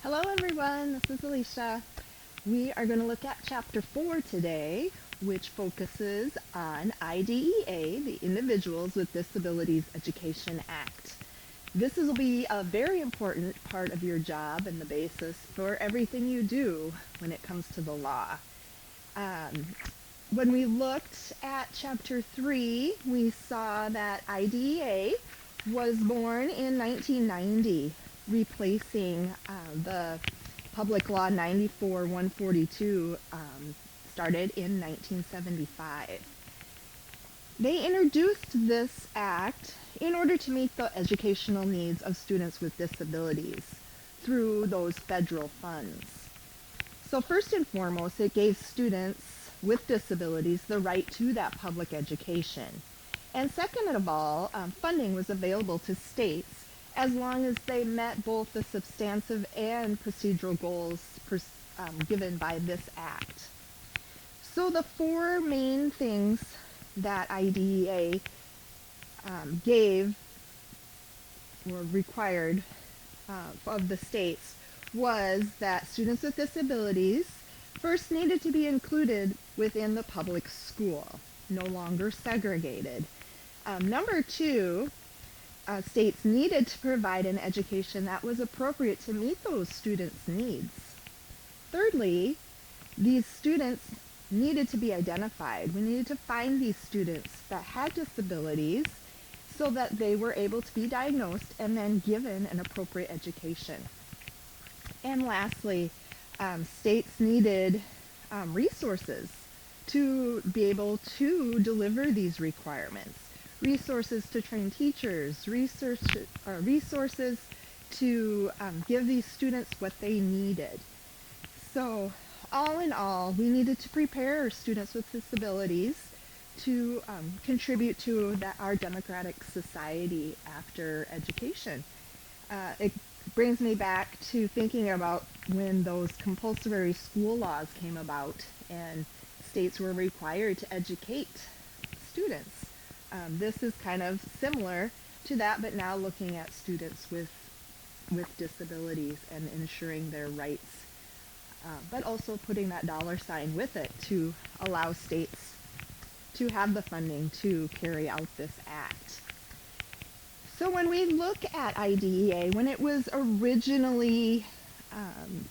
Hello everyone, this is Alicia. We are going to look at Chapter 4 today, which focuses on IDEA, the Individuals with Disabilities Education Act. This will be a very important part of your job and the basis for everything you do when it comes to the law. When we looked at Chapter 3, we saw that IDEA was born in 1990, replacing the Public Law 94-142 started in 1975. They introduced this act in order to meet the educational needs of students with disabilities through those federal funds. So first and foremost, it gave students with disabilities the right to that public education. And second of all, funding was available to states as long as they met both the substantive and procedural goals given by this act. So the four main things that IDEA gave or required of the states was that students with disabilities first needed to be included within the public school, no longer segregated. Number two, states needed to provide an education that was appropriate to meet those students' needs. Thirdly, these students needed to be identified. We needed to find these students that had disabilities so that they were able to be diagnosed and then given an appropriate education. And lastly, states needed resources to be able to deliver these requirements. Resources to train teachers, resources to give these students what they needed. So all in all, we needed to prepare students with disabilities to contribute to our democratic society after education. It brings me back to thinking about when those compulsory school laws came about and states were required to educate students. This is kind of similar to that, but now looking at students with disabilities and ensuring their rights, but also putting that dollar sign with it to allow states to have the funding to carry out this act. So when we look at IDEA, when it was originally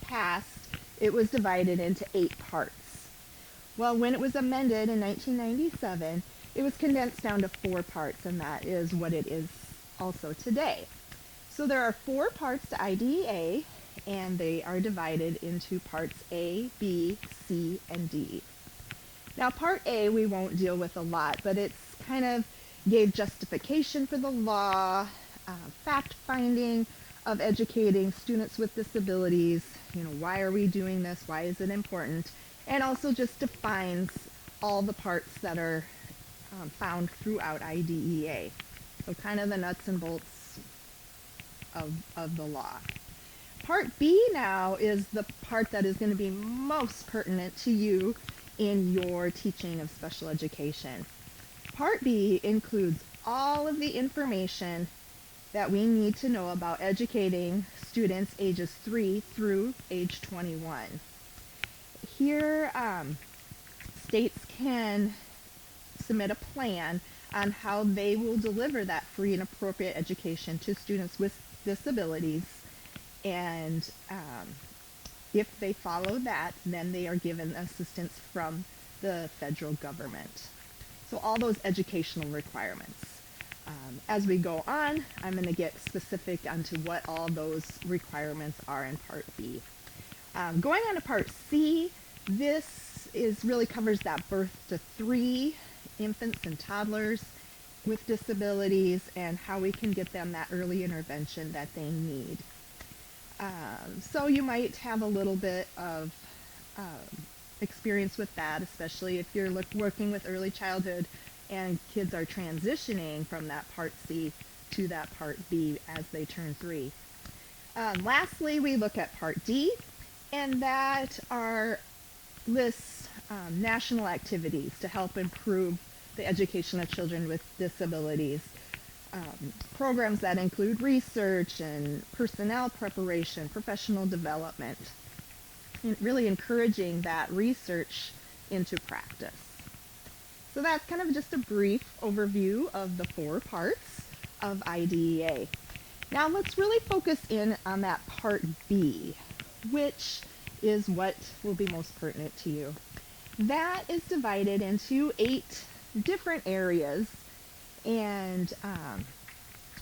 passed, it was divided into 8 parts. Well, when it was amended in 1997, it was condensed down to 4 parts, and that is what it is also today. So there are 4 parts to IDEA, and they are divided into parts A, B, C, and D. Now, part A we won't deal with a lot, but it's kind of gave justification for the law, fact-finding of educating students with disabilities, why are we doing this, why is it important, and also just defines all the parts that are found throughout IDEA. So kind of the nuts and bolts of the law. Part B now is the part that is going to be most pertinent to you in your teaching of special education. Part B includes all of the information that we need to know about educating students ages 3 through age 21. Here, states can submit a plan on how they will deliver that free and appropriate education to students with disabilities, and if they follow that, then they are given assistance from the federal government. So all those educational requirements. As we go on, I'm going to get specific onto what all those requirements are in Part B. Going on to Part C, this really covers that birth to 3 infants and toddlers with disabilities and how we can get them that early intervention that they need. So you might have a little bit of experience with that, especially if you're working with early childhood and kids are transitioning from that Part C to that Part B as they turn 3. Lastly, we look at Part D, and that lists national activities to help improve the education of children with disabilities. programs that include research and personnel preparation, professional development, and really encouraging that research into practice. So that's kind of just a brief overview of the 4 parts of IDEA. Now let's really focus in on that part B, which is what will be most pertinent to you. That is divided into 8 different areas, and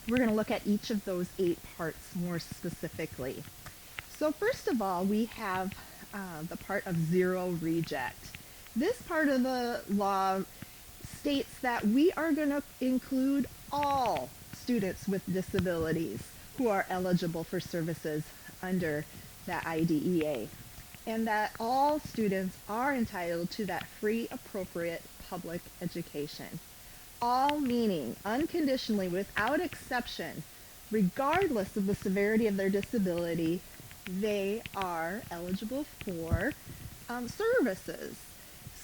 we're going to look at each of those 8 parts more specifically. So first of all, we have the part of zero reject. This part of the law states that we are going to include all students with disabilities who are eligible for services under that IDEA, and that all students are entitled to that free, appropriate public education. All meaning unconditionally, without exception, regardless of the severity of their disability, they are eligible for services.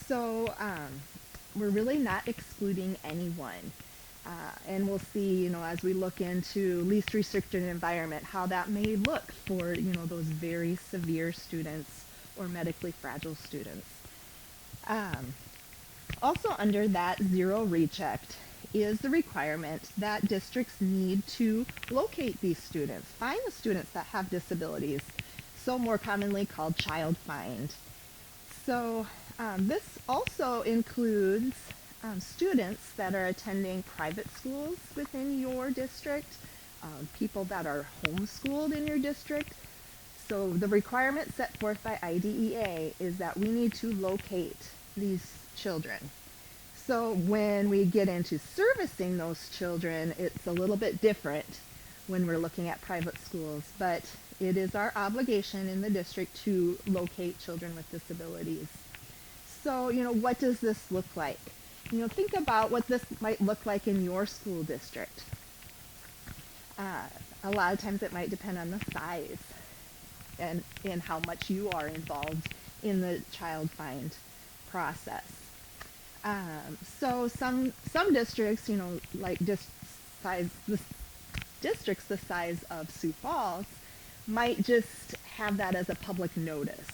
So we're really not excluding anyone. And we'll see, as we look into least restricted environment, how that may look for, those very severe students or medically fragile students. Also under that zero reject is the requirement that districts need to locate these students, find the students that have disabilities, so more commonly called child find. So this also includes students that are attending private schools within your district, people that are homeschooled in your district. So the requirement set forth by IDEA is that we need to locate these children. So when we get into servicing those children, it's a little bit different when we're looking at private schools, but it is our obligation in the district to locate children with disabilities. So, what does this look like? Think about what this might look like in your school district. A lot of times it might depend on the size and how much you are involved in the child find process. So some districts, like districts the size of Sioux Falls, might just have that as a public notice.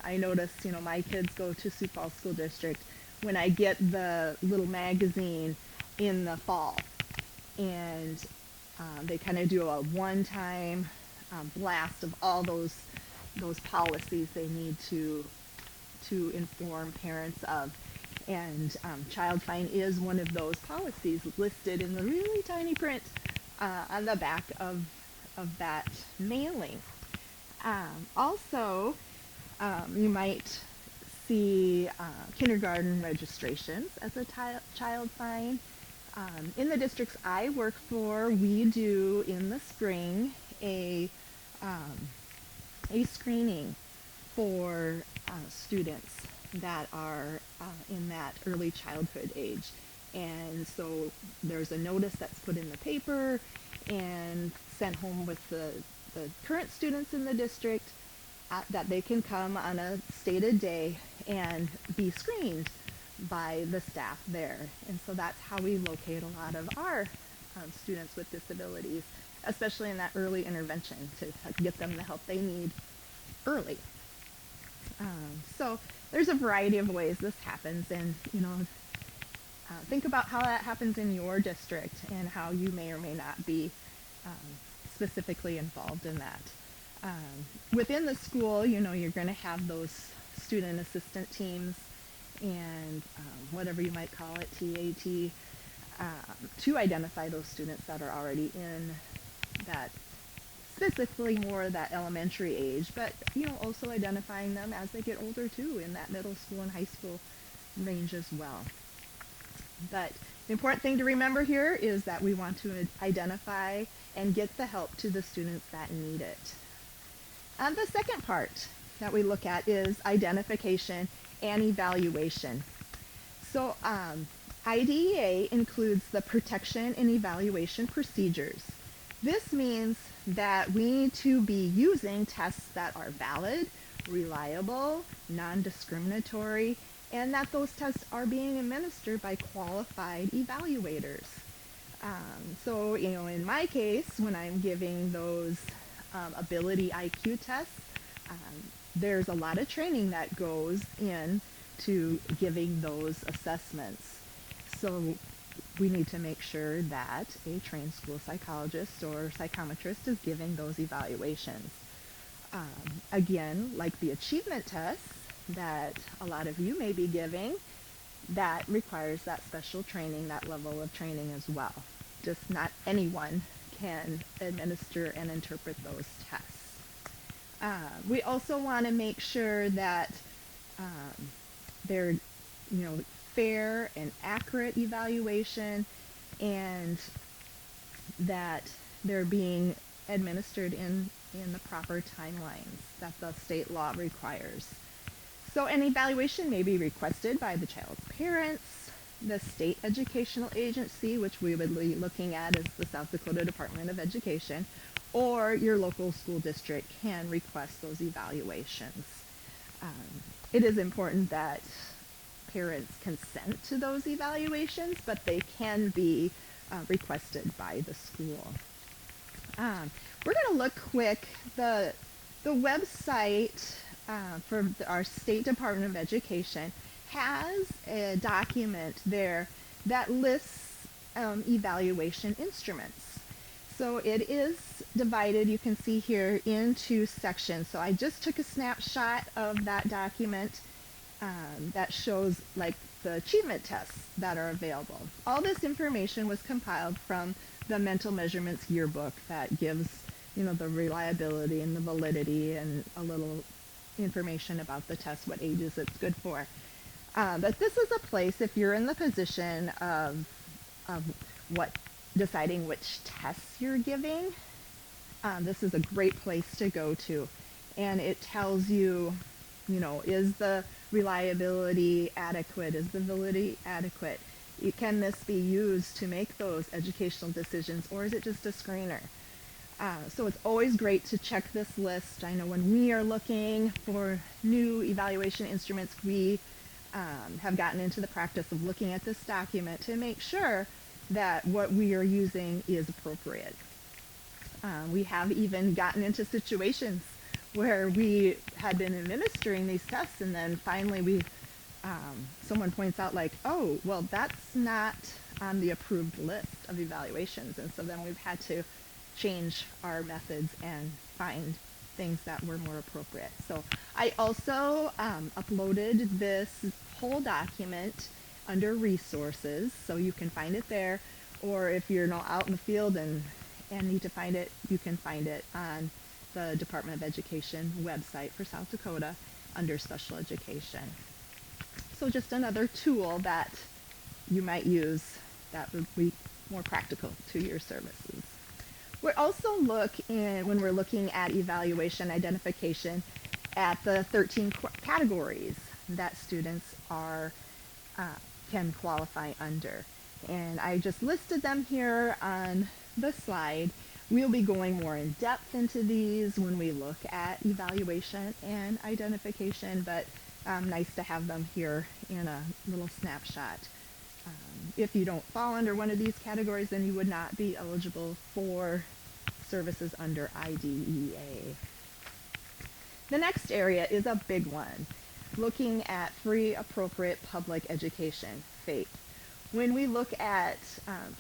I notice, my kids go to Sioux Falls School District when I get the little magazine in the fall, and they kind of do a one-time blast of all those policies they need to inform parents of. And child find is one of those policies listed in the really tiny print on the back of that mailing. Also, you might see kindergarten registrations as a child find. In the districts I work for, we do in the spring a screening for students that are in that early childhood age. And so there's a notice that's put in the paper and sent home with the current students in the district that they can come on a stated day and be screened by the staff there. And so that's how we locate a lot of our students with disabilities, especially in that early intervention, to get them the help they need early. So there's a variety of ways this happens, and think about how that happens in your district and how you may or may not be specifically involved in that. Within the school, you're going to have those student assistant teams and whatever you might call it, TAT, to identify those students that are already in that, specifically more that elementary age, but also identifying them as they get older too, in that middle school and high school range as well. But the important thing to remember here is that we want to identify and get the help to the students that need it. The second part that we look at is identification and evaluation. So IDEA includes the protection and evaluation procedures. This means that we need to be using tests that are valid, reliable, non-discriminatory, and that those tests are being administered by qualified evaluators. So, in my case, when I'm giving those ability IQ tests, there's a lot of training that goes in to giving those assessments. So we need to make sure that a trained school psychologist or psychometrist is giving those evaluations. Again, like the achievement tests that a lot of you may be giving, that requires that special training, that level of training as well. Just not anyone can administer and interpret those tests. We also want to make sure that they're, fair and accurate evaluation, and that they're being administered in the proper timelines that the state law requires. So an evaluation may be requested by the child's parents, the state educational agency, which we would be looking at as the South Dakota Department of Education, or your local school district can request those evaluations. It is important that parents consent to those evaluations, but they can be requested by the school. We're going to look quick. The website for our State Department of Education has a document there that lists evaluation instruments. So it is divided, you can see here, into sections. So I just took a snapshot of that document that shows like the achievement tests that are available. All this information was compiled from the Mental Measurements Yearbook that gives, the reliability and the validity and a little information about the test, what ages it's good for. But this is a place, if you're in the position of deciding which tests you're giving, this is a great place to go to. And it tells you, is the reliability adequate? Is the validity adequate? Can this be used to make those educational decisions, or is it just a screener? So it's always great to check this list. I know when we are looking for new evaluation instruments, we have gotten into the practice of looking at this document to make sure that what we are using is appropriate. We have even gotten into situations where we had been administering these tests, and then finally someone points out like, oh, well, that's not on the approved list of evaluations, and so then we've had to change our methods and find things that were more appropriate. So I also uploaded this whole document under resources, so you can find it there, or if you're not out in the field and need to find it, you can find it on the Department of Education website for South Dakota under special education. So just another tool that you might use that would be more practical to your services. We also look when we're looking at evaluation identification at the 13 categories that students can qualify under. And I just listed them here on the slide. We'll be going more in depth into these when we look at evaluation and identification, but nice to have them here in a little snapshot. If you don't fall under one of these categories, then you would not be eligible for services under IDEA. The next area is a big one, looking at free appropriate public education, FAPE. When we look at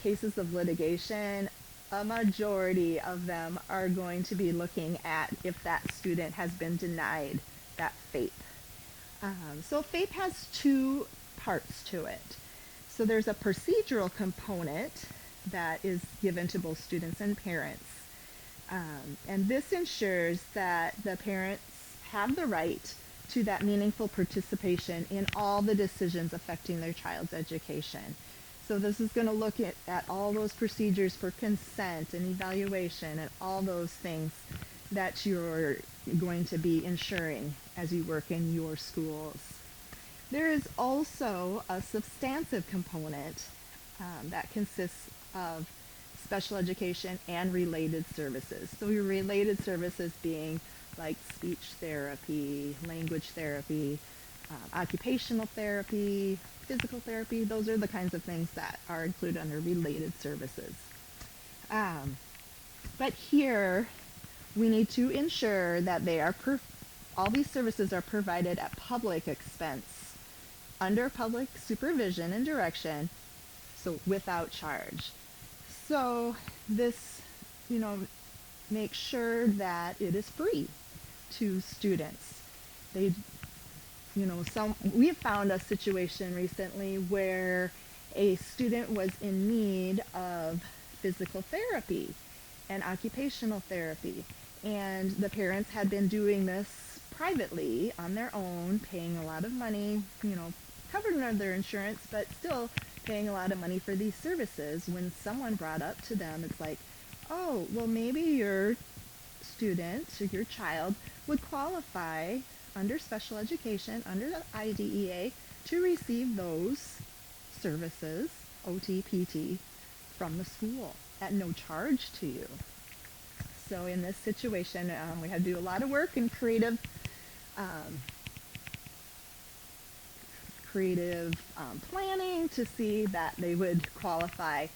cases of litigation, a majority of them are going to be looking at if that student has been denied that FAPE. So FAPE has two parts to it. So there's a procedural component that is given to both students and parents. And this ensures that the parents have the right to that meaningful participation in all the decisions affecting their child's education. So this is going to look at all those procedures for consent and evaluation and all those things that you're going to be ensuring as you work in your schools. There is also a substantive component that consists of special education and related services. So your related services being like speech therapy, language therapy, occupational therapy, physical therapy. Those are the kinds of things that are included under related services. Um, but here, we need to ensure that all these services are provided at public expense, under public supervision and direction, so without charge. So this, you know, makes sure that it is free to students. They, we have found a situation recently where a student was in need of physical therapy and occupational therapy, and the parents had been doing this privately on their own, paying a lot of money, covered under their insurance, but still paying a lot of money for these services. When someone brought up to them, it's like, oh, well, maybe your student or your child would qualify under special education, under the IDEA, to receive those services, OT, PT, from the school at no charge to you. So in this situation, we had to do a lot of work and creative planning to see that they would qualify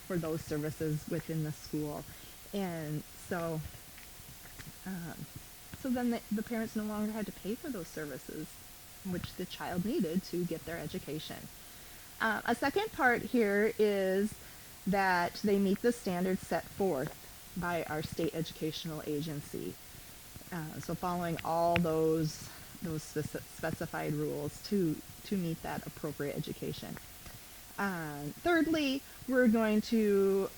for those services within the school. And so then the parents no longer had to pay for those services, which the child needed to get their education. A second part here is that they meet the standards set forth by our state educational agency. So following all those specified rules to meet that appropriate education. Thirdly, we're going to,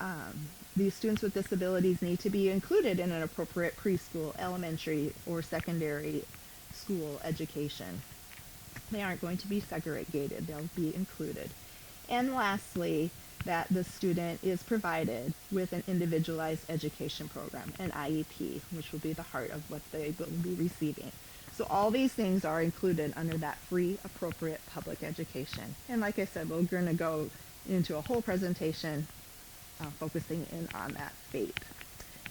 these students with disabilities need to be included in an appropriate preschool, elementary, or secondary school education. They aren't going to be segregated, they'll be included. And lastly, that the student is provided with an individualized education program, an IEP, which will be the heart of what they will be receiving. So all these things are included under that free, appropriate public education. And like I said, we're going to go into a whole presentation focusing in on that FAPE.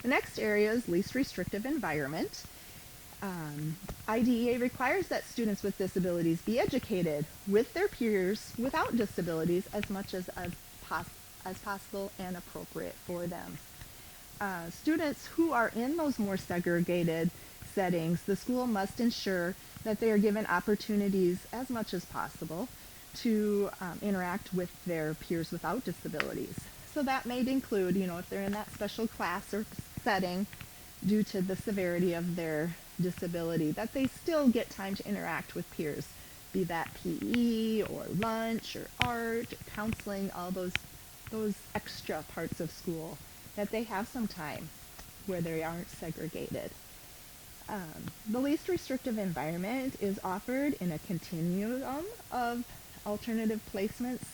The next area is least restrictive environment. IDEA requires that students with disabilities be educated with their peers without disabilities as much as possible and appropriate for them. Students who are in those more segregated settings, the school must ensure that they are given opportunities as much as possible to interact with their peers without disabilities. So that may include, if they're in that special class or setting due to the severity of their disability, that they still get time to interact with peers, be that PE or lunch or art, or counseling, all those extra parts of school, that they have some time where they aren't segregated. The least restrictive environment is offered in a continuum of alternative placements.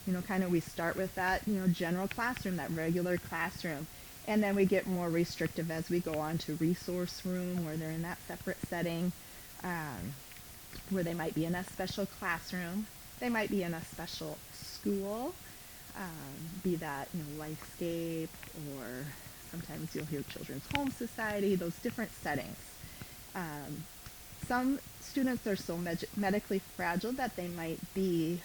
We start with that, general classroom, that regular classroom, and then we get more restrictive as we go on to resource room, where they're in that separate setting, where they might be in a special classroom, they might be in a special school, be that, Lifescape, or sometimes you'll hear Children's Home Society, those different settings. Some students are so medically fragile that they might be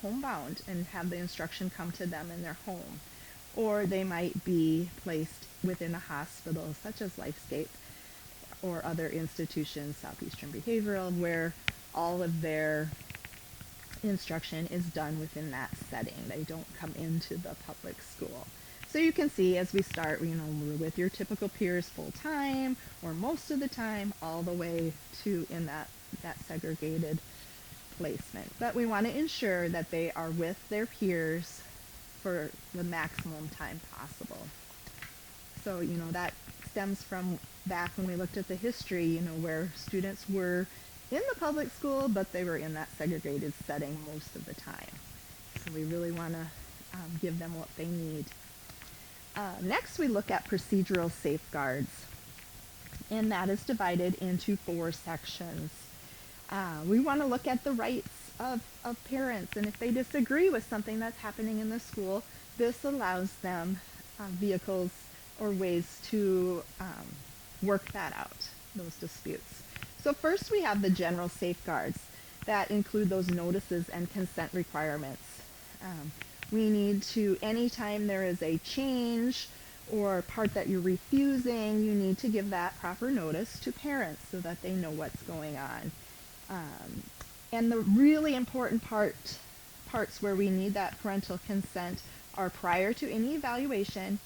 homebound and have the instruction come to them in their home. Or they might be placed within a hospital such as Lifescape or other institutions, Southeastern Behavioral, where all of their instruction is done within that setting. They don't come into the public school. So you can see as we start, we're with your typical peers full time or most of the time, all the way to in that segregated placement. But we want to ensure that they are with their peers for the maximum time possible. So, that stems from back when we looked at the history, where students were in the public school, but they were in that segregated setting most of the time. So we really want to give them what they need. Next, we look at procedural safeguards, and that is divided into 4 sections. We want to look at the rights of parents, and if they disagree with something that's happening in the school, this allows them vehicles or ways to work that out, those disputes. So first we have the general safeguards. that include those notices and consent requirements. We need to, anytime there is a change or part that you're refusing, you need to give that proper notice to parents so that they know what's going on. And the really important parts where we need that parental consent are prior to any evaluation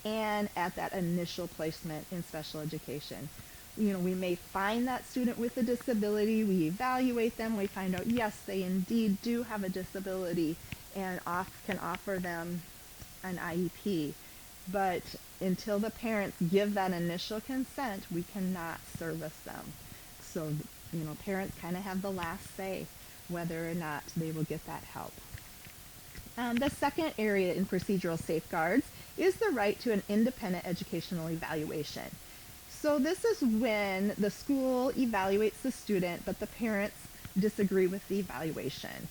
and at that initial placement in special education. We may find that student with a disability, we evaluate them, we find out, yes, they indeed do have a disability, and can offer them an IEP. But until the parents give that initial consent, we cannot service them. So, parents kind of have the last say whether or not they will get that help. The second area in procedural safeguards is the right to an independent educational evaluation. So this is when the school evaluates the student, but the parents disagree with the evaluation.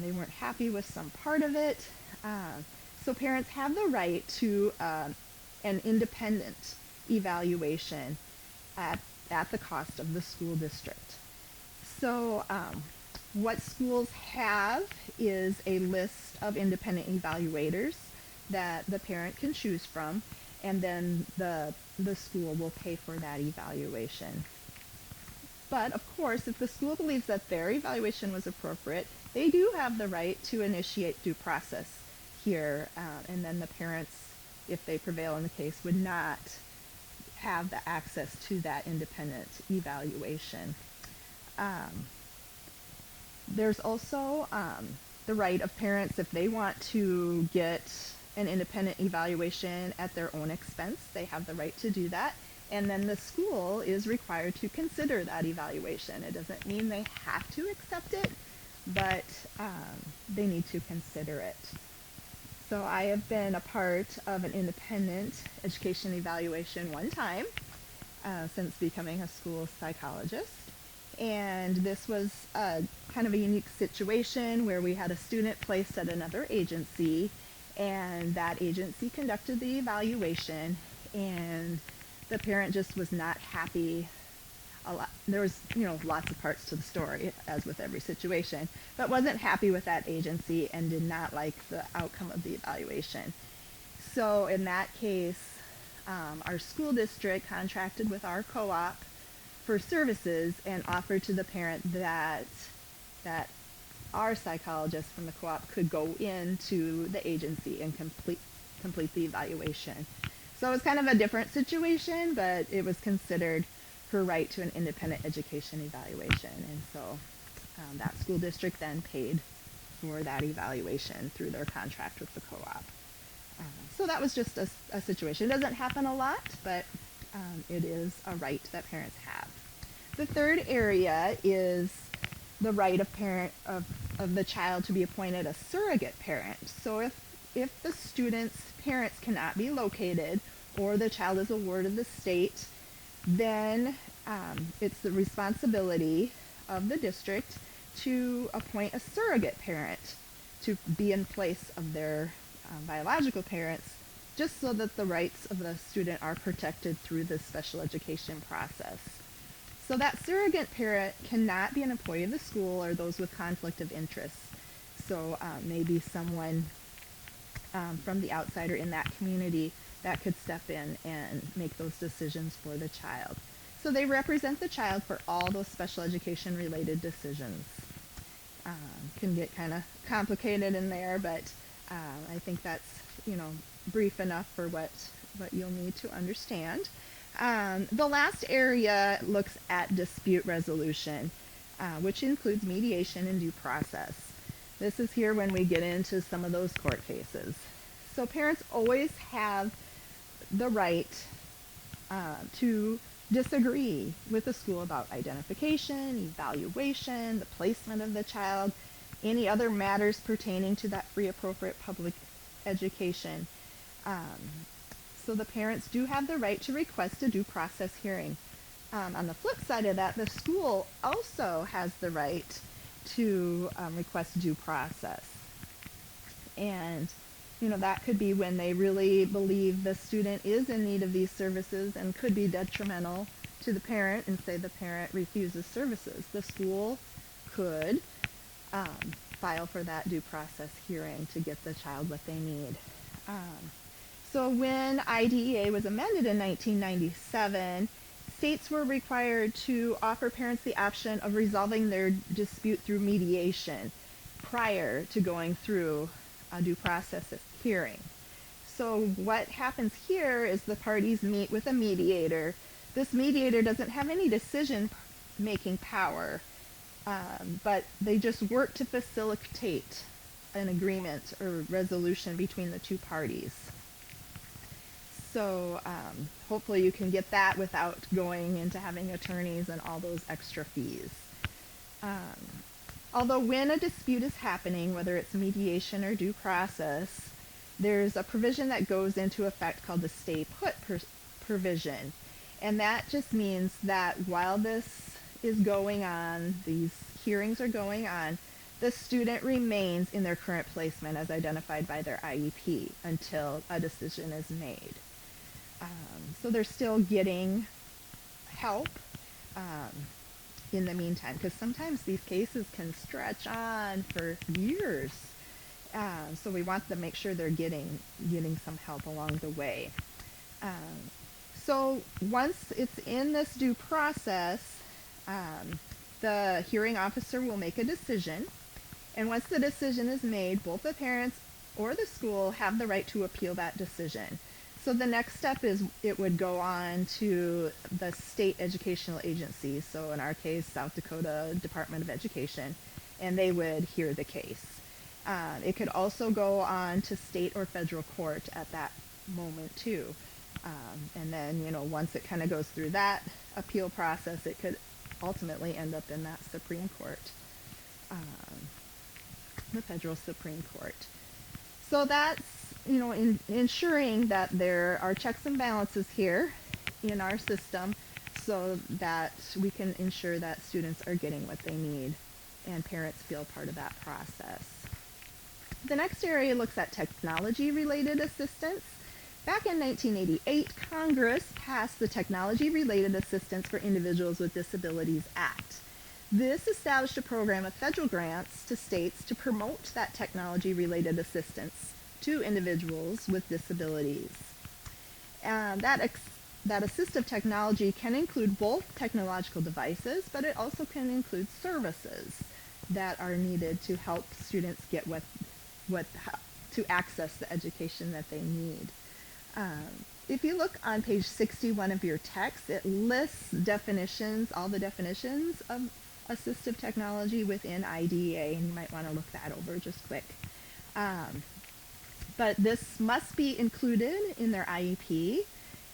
They weren't happy with some part of it. So parents have the right to an independent evaluation at the cost of the school district. So what schools have is a list of independent evaluators that the parent can choose from, and then the school will pay for that evaluation. But of course, if the school believes that their evaluation was appropriate, they do have the right to initiate due process here, and then the parents, if they prevail in the case, would not have the access to that independent evaluation. There's also the right of parents, if they want to get an independent evaluation at their own expense, they have the right to do that. And then the school is required to consider that evaluation. It doesn't mean they have to accept it, but they need to consider it. So I have been a part of an independent education evaluation one time since becoming a school psychologist. And this was kind of a unique situation where we had a student placed at another agency, and that agency conducted the evaluation, and the parent just was not happy. There was, lots of parts to the story, as with every situation, but wasn't happy with that agency and did not like the outcome of the evaluation. So in that case, our school district contracted with our co-op for services and offered to the parent that our psychologist from the co-op could go into the agency and complete the evaluation. So it was kind of a different situation, but it was considered her right to an independent education evaluation. And so that school district then paid for that evaluation through their contract with the co-op. So that was just a situation. It doesn't happen a lot, but it is a right that parents have. The third area is the right of the child to be appointed a surrogate parent. So if the student's parents cannot be located or the child is a ward of the state, then it's the responsibility of the district to appoint a surrogate parent to be in place of their biological parents, just so that the rights of the student are protected through the special education process. So that surrogate parent cannot be an employee of the school or those with conflict of interest. So maybe someone from the outsider in that community that could step in and make those decisions for the child. So they represent the child for all those special education related decisions. Can get kind of complicated in there, but I think that's brief enough for what you'll need to understand. The last area looks at dispute resolution, which includes mediation and due process. This is here when we get into some of those court cases. So parents always have the right to disagree with the school about identification, evaluation, the placement of the child, any other matters pertaining to that free appropriate public education. So the parents do have the right to request a due process hearing. On the flip side of that, the school also has the right to request due process. And that could be when they really believe the student is in need of these services and could be detrimental to the parent, and say the parent refuses services. The school could file for that due process hearing to get the child what they need. So when IDEA was amended in 1997, states were required to offer parents the option of resolving their dispute through mediation prior to going through a due process hearing. So what happens here is the parties meet with a mediator. This mediator doesn't have any decision-making power, but they just work to facilitate an agreement or resolution between the two parties. So hopefully you can get that without going into having attorneys and all those extra fees. Although when a dispute is happening, whether it's mediation or due process, there's a provision that goes into effect called the stay put provision. And that just means that while this is going on, these hearings are going on, the student remains in their current placement as identified by their IEP until a decision is made. So they're still getting help in the meantime, because sometimes these cases can stretch on for years. So we want to make sure they're getting some help along the way. So once it's in this due process, the hearing officer will make a decision. And once the decision is made, both the parents or the school have the right to appeal that decision. So the next step is it would go on to the state educational agencies, so in our case, South Dakota Department of Education, and they would hear the case. It could also go on to state or federal court at that moment too. And then, once it kind of goes through that appeal process, it could ultimately end up in that Supreme Court, the federal Supreme Court. So that's, ensuring that there are checks and balances here in our system so that we can ensure that students are getting what they need and parents feel part of that process. The next area looks at technology-related assistance. Back in 1988, Congress passed the Technology-Related Assistance for Individuals with Disabilities Act. This established a program of federal grants to states to promote that technology-related assistance to individuals with disabilities. That assistive technology can include both technological devices, but it also can include services that are needed to help students get to access the education that they need. If you look on page 61 of your text, it lists definitions, all the definitions of assistive technology within IDEA, and you might want to look that over just quick. But this must be included in their IEP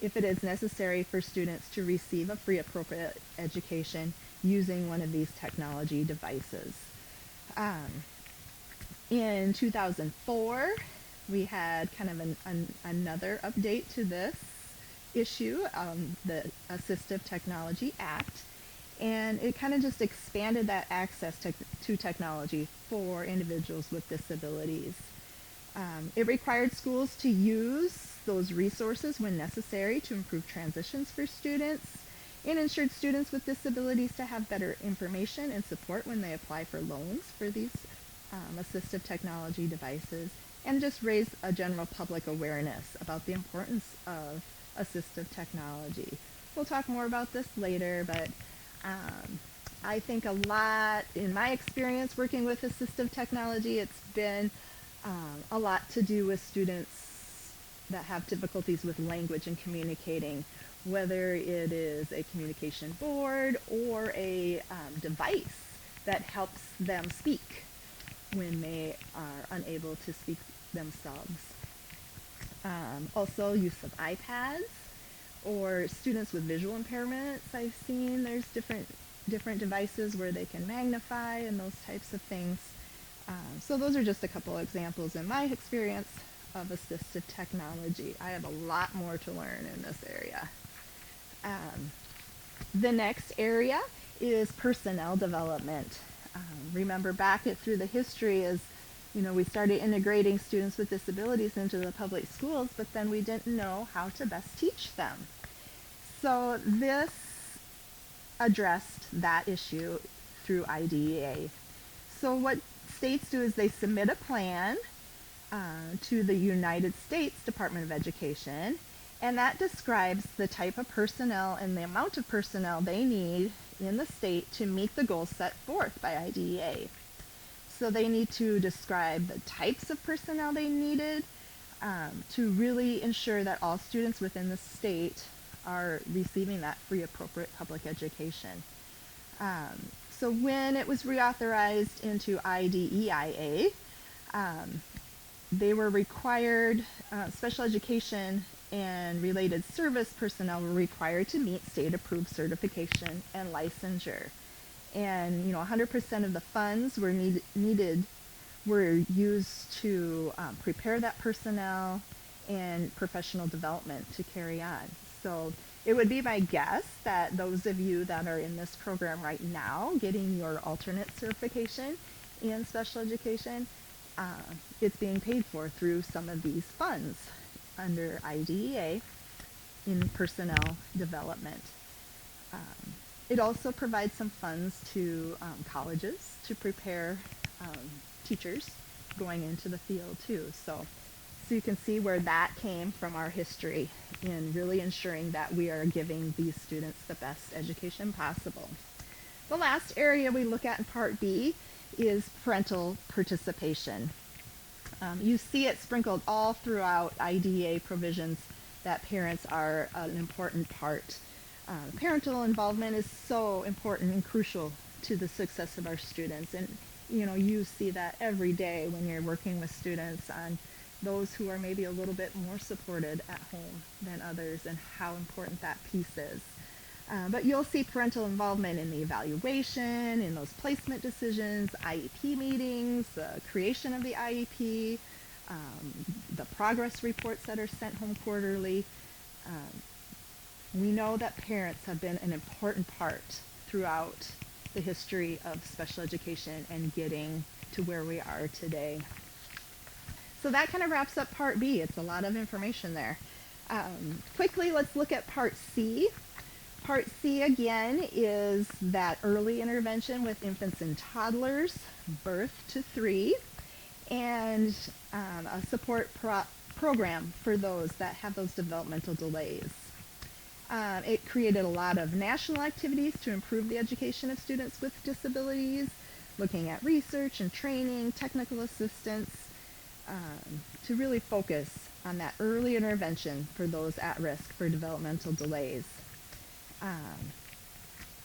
if it is necessary for students to receive a free appropriate education using one of these technology devices. In 2004, we had kind of another update to this issue, the Assistive Technology Act, and it kind of just expanded that access to technology for individuals with disabilities. It required schools to use those resources when necessary to improve transitions for students, and ensured students with disabilities to have better information and support when they apply for loans for these assistive technology devices, and just raise a general public awareness about the importance of assistive technology. We'll talk more about this later, but I think a lot, in my experience working with assistive technology, it's been a lot to do with students that have difficulties with language and communicating, whether it is a communication board or a device that helps them speak when they are unable to speak themselves. Also use of iPads, or students with visual impairments. I've seen there's different devices where they can magnify and those types of things. So those are just a couple examples in my experience of assistive technology. I have a lot more to learn in this area. The next area is personnel development. Remember back through the history as we started integrating students with disabilities into the public schools, but then we didn't know how to best teach them. So this addressed that issue through IDEA. So what states do is they submit a plan to the United States Department of Education, and that describes the type of personnel and the amount of personnel they need in the state to meet the goals set forth by IDEA. So they need to describe the types of personnel they needed to really ensure that all students within the state are receiving that free appropriate public education. So when it was reauthorized into IDEIA, they were required, special education and related service personnel were required to meet state-approved certification and licensure. And 100% of the funds were were used to prepare that personnel and professional development to carry on. So it would be my guess that those of you that are in this program right now getting your alternate certification in special education, it's being paid for through some of these funds under IDEA in personnel development. It also provides some funds to colleges to prepare teachers going into the field too. So you can see where that came from our history in really ensuring that we are giving these students the best education possible. The last area we look at in Part B is parental participation. You see it sprinkled all throughout IDEA provisions that parents are an important part. Parental involvement is so important and crucial to the success of our students, and you see that every day when you're working with students on those who are maybe a little bit more supported at home than others and how important that piece is. But you'll see parental involvement in the evaluation, in those placement decisions, IEP meetings, the creation of the IEP, the progress reports that are sent home quarterly. We know that parents have been an important part throughout the history of special education and getting to where we are today. So that kind of wraps up Part B. It's a lot of information there. Quickly, let's look at Part C. Part C, again, is that early intervention with infants and toddlers, birth to 3, and a support program for those that have those developmental delays. It created a lot of national activities to improve the education of students with disabilities, looking at research and training, technical assistance, to really focus on that early intervention for those at risk for developmental delays.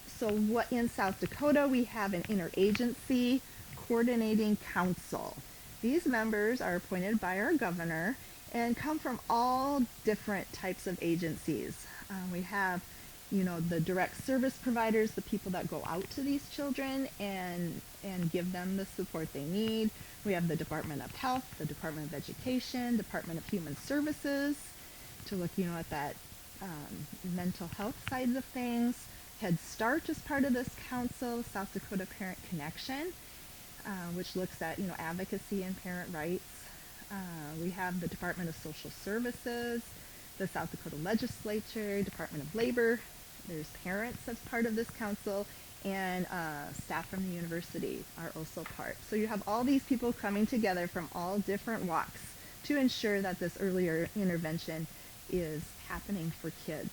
So what in South Dakota, we have an interagency coordinating council. These members are appointed by our governor and come from all different types of agencies. We have, the direct service providers, the people that go out to these children and give them the support they need. We have the Department of Health, the Department of Education, Department of Human Services to look, at that mental health side of things. Head Start is part of this council, South Dakota Parent Connection, which looks at, advocacy and parent rights. We have the Department of Social Services, the South Dakota Legislature, Department of Labor. There's parents as part of this council, and staff from the university are also part. So you have all these people coming together from all different walks to ensure that this earlier intervention is happening for kids.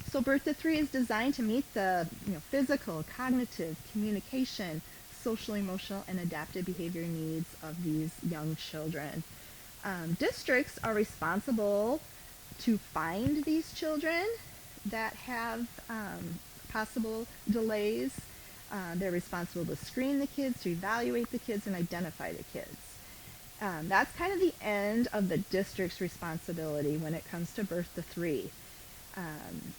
So Birth to 3 is designed to meet the physical, cognitive, communication, social, emotional, and adaptive behavior needs of these young children. Districts are responsible to find these children that have possible delays. They're responsible to screen the kids, to evaluate the kids, and identify the kids. That's kind of the end of the district's responsibility when it comes to Birth to 3.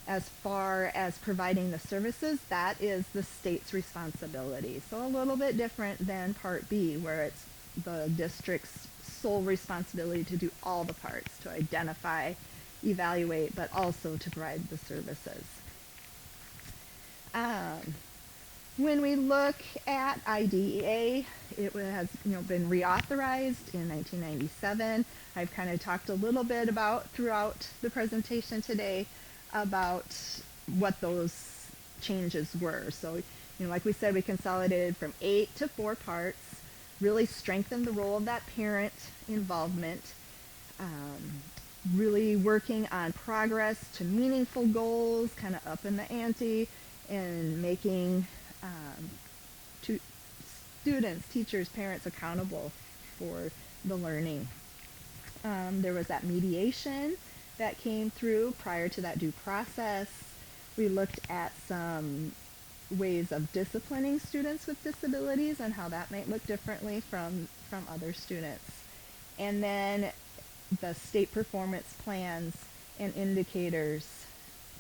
As far as providing the services, that is the state's responsibility. So a little bit different than Part B, where it's the district's sole responsibility to do all the parts, to identify, evaluate, but also to provide the services. When we look at IDEA, it has been reauthorized in 1997. I've kind of talked a little bit about throughout the presentation today about what those changes were. So, like we said, we consolidated from 8 to 4 parts, really strengthened the role of that parent involvement, really working on progress to meaningful goals, kind of up in the ante, and making to students, teachers, parents accountable for the learning. There was that mediation that came through prior to that due process. We looked at some ways of disciplining students with disabilities and how that might look differently from other students. And then the state performance plans and indicators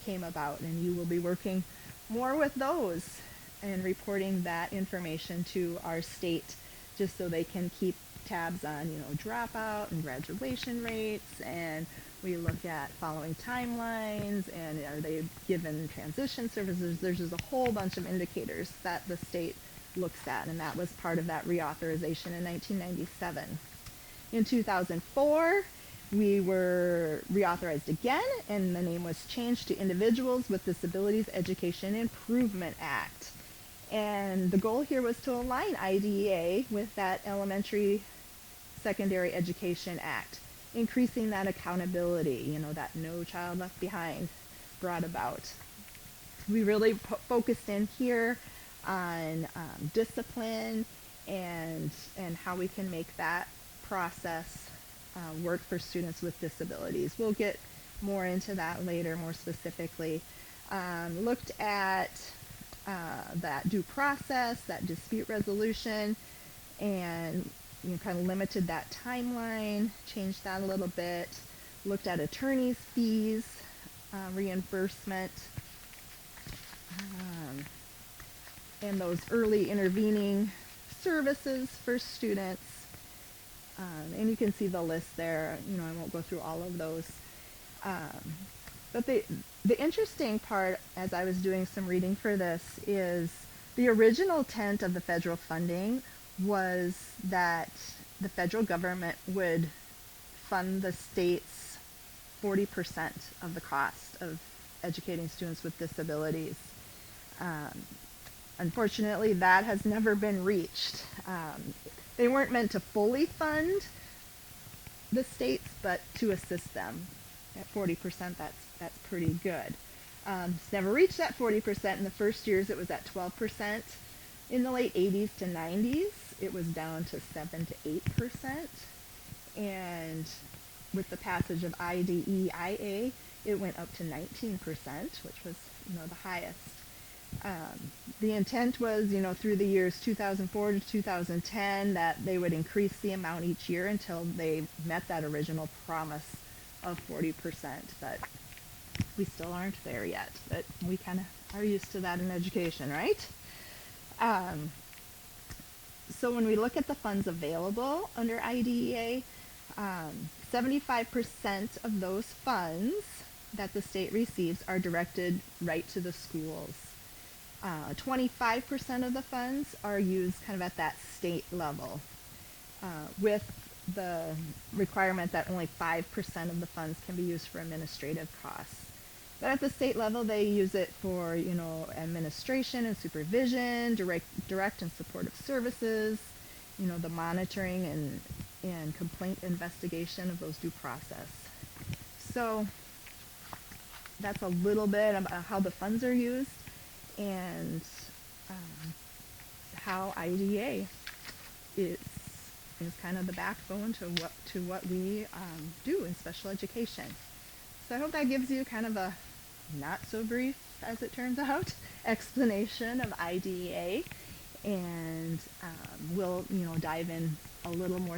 came about, and you will be working more with those and reporting that information to our state just so they can keep tabs on, dropout and graduation rates, and we look at following timelines, and are they given transition services. There's just a whole bunch of indicators that the state looks at, and that was part of that reauthorization in 1997. In 2004, we were reauthorized again, and the name was changed to Individuals with Disabilities Education Improvement Act. And the goal here was to align IDEA with that Elementary Secondary Education Act, increasing that accountability, that No Child Left Behind brought about. We really focused in here on discipline and how we can make that process work for students with disabilities. We'll get more into that later, more specifically. Looked at that due process, that dispute resolution, and kind of limited that timeline, changed that a little bit. Looked at attorney's fees, reimbursement, and those early intervening services for students. And you can see the list there. I won't go through all of those. But the interesting part, as I was doing some reading for this, is the original intent of the federal funding was that the federal government would fund the state's 40% of the cost of educating students with disabilities. Unfortunately, that has never been reached. They weren't meant to fully fund the states, but to assist them. At 40%, that's pretty good. It's never reached that 40%. In the first years, it was at 12%. In the late 80s to 90s, it was down to 7 to 8%. And with the passage of IDEA, it went up to 19%, which was, the highest. The intent was, through the years 2004 to 2010, that they would increase the amount each year until they met that original promise of 40%, but we still aren't there yet. But we kind of are used to that in education, right? So when we look at the funds available under IDEA, 75% of those funds that the state receives are directed right to the schools. 25% of the funds are used kind of at that state level, with the requirement that only 5% of the funds can be used for administrative costs. But at the state level, they use it for, administration and supervision, direct and supportive services, the monitoring and complaint investigation of those due process. So that's a little bit about how the funds are used and how IDEA is kind of the backbone to what we do in special education. So I hope that gives you kind of a not so brief, as it turns out, explanation of IDEA, and we'll dive in a little more